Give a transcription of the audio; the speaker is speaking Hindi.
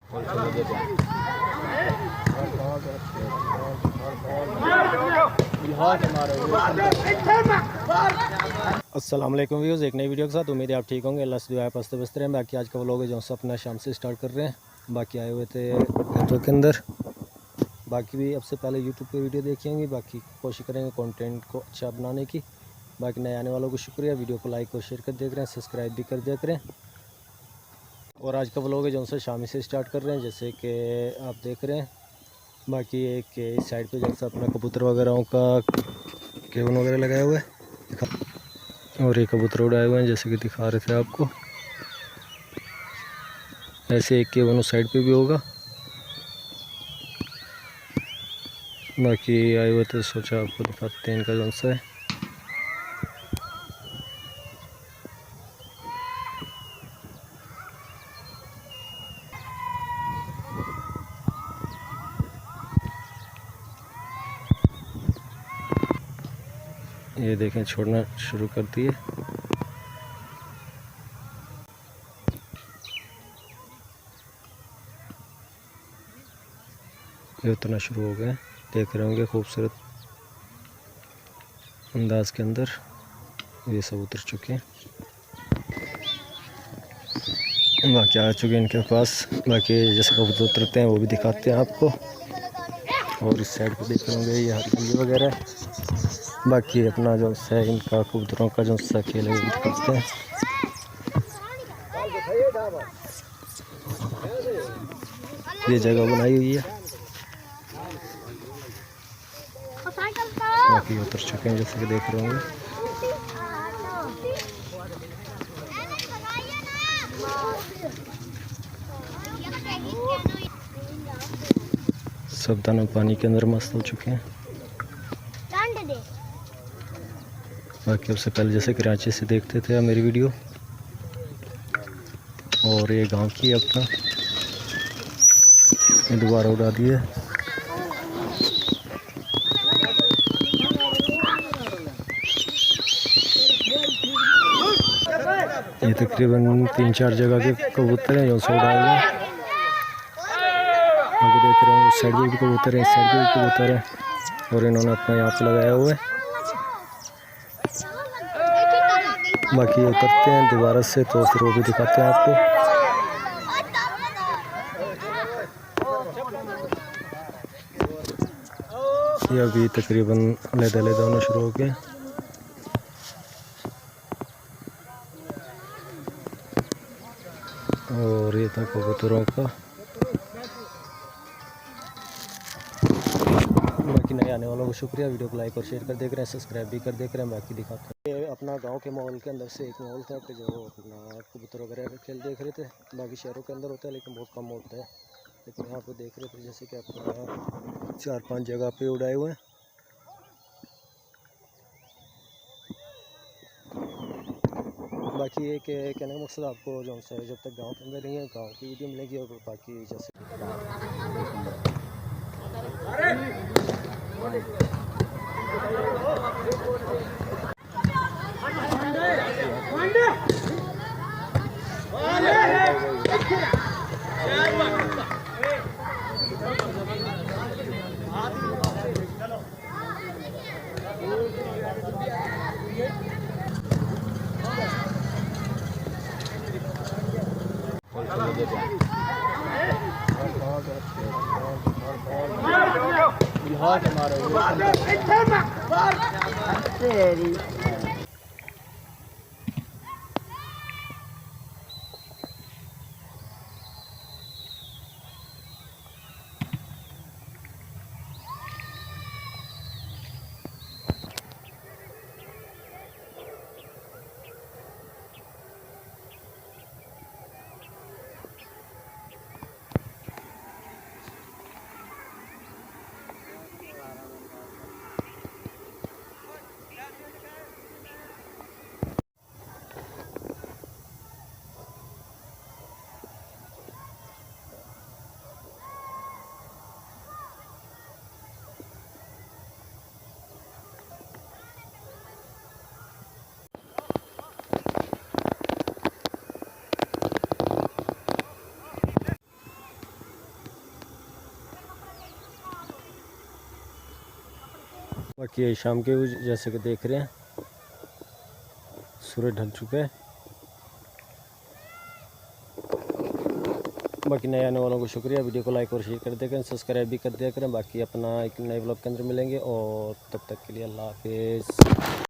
अस्सलाम वालेकुम व्यूज़, एक नई वीडियो के साथ। उम्मीद है आप ठीक होंगे। अल्लाह से दुआ है पस्ते बस्ते रहें। बाकी आज का व्लॉग है जो से अपना शाम से स्टार्ट कर रहे हैं। बाकी आए हुए थे घंटों के अंदर। बाकी भी अब से पहले यूट्यूब पे वीडियो देखी होंगी। बाकी कोशिश करेंगे कंटेंट को अच्छा बनाने की। बाकी नए आने वालों को शुक्रिया। वीडियो को लाइक और शेयर कर देख रहे हैं, सब्सक्राइब भी कर देख रहे हैं। और आज का व्लॉग है जो से शाम से स्टार्ट कर रहे हैं, जैसे कि आप देख रहे हैं। बाकी एक इस साइड पे जैसे अपना कबूतर वगैरह का केवन वगैरह लगाए हुए हैं और ये कबूतर उड़ाए हुए हैं जैसे कि दिखा रहे थे आपको। ऐसे एक केवन उस साइड पे भी होगा। बाकी आए हुए थे, सोचा आपको दिखाते हैं इनका कौन सा है। ये देखें, छोड़ना शुरू कर दिए। ये उतना शुरू हो गए, देख रहे होंगे खूबसूरत अंदाज के अंदर। ये सब उतर चुके हैं, बाकी आ चुके हैं इनके पास। बाकी जैसे कबूतर उतरते हैं वो भी दिखाते हैं आपको। और इस साइड पे देख रहे होंगे ये हरियाली वगैरह है। बाकी अपना जो है इनका कबूतरों का जो सा खेल है वो भी दिखाते हैं। ये जगह बनाई हुई है। बाकी उतर चुके हैं जैसे कि देख रहे होंगे। सब दाना पानी के अंदर मस्त हो चुके हैं। बाकी उससे पहले जैसे कराची से देखते थे मेरी वीडियो। और ये गांव की अपना ये दोबारा उड़ा दिए। ये तकरीबन 3-4 जगह के कबूतर हैं जो से उड़ाए हुए हैं। आगे देख रहे हैं उस साइड में भी कबूतर है, इस साइड में भी कबूतर है। और इन्होंने अपना यहाँ पे लगाया हुआ है। बाकी उतरते हैं दोबारा से तो फिर वो भी दिखाते हैं आपको। ये अभी तकरीबन अलग-अलग होना शुरू हो गए। और ये था कबूतरों का। बाकी नए आने वालों को शुक्रिया। वीडियो को लाइक और शेयर कर देख रहे हैं, सब्सक्राइब भी कर देख रहे हैं। बाकी दिखाते हैं ये अपना गांव के माहौल के अंदर से एक माहौल था कि जो अपना कबूतर वगैरह का खेल देख रहे थे। बाकी शहरों के अंदर होता है लेकिन बहुत कम होता है। लेकिन यहाँ पे देख रहे थे जैसे कि अपना 4-5 जगह पे उड़ाए हुए हैं। बाकी ये कहने का मकसद आपको जो है जब तक गांव के अंदर नहीं है गांव की वीडियो मिलेगी। और बाकी जैसे बाकी ये शाम के जैसे कि देख रहे हैं सूरज ढल चुका है। बाकी नए आने वालों को शुक्रिया, वीडियो को लाइक और शेयर कर दिया करें, सब्सक्राइब भी कर दिया करें। बाकी अपना एक नए ब्लॉग के अंदर मिलेंगे और तब तक के लिए अल्लाह हाफिज़।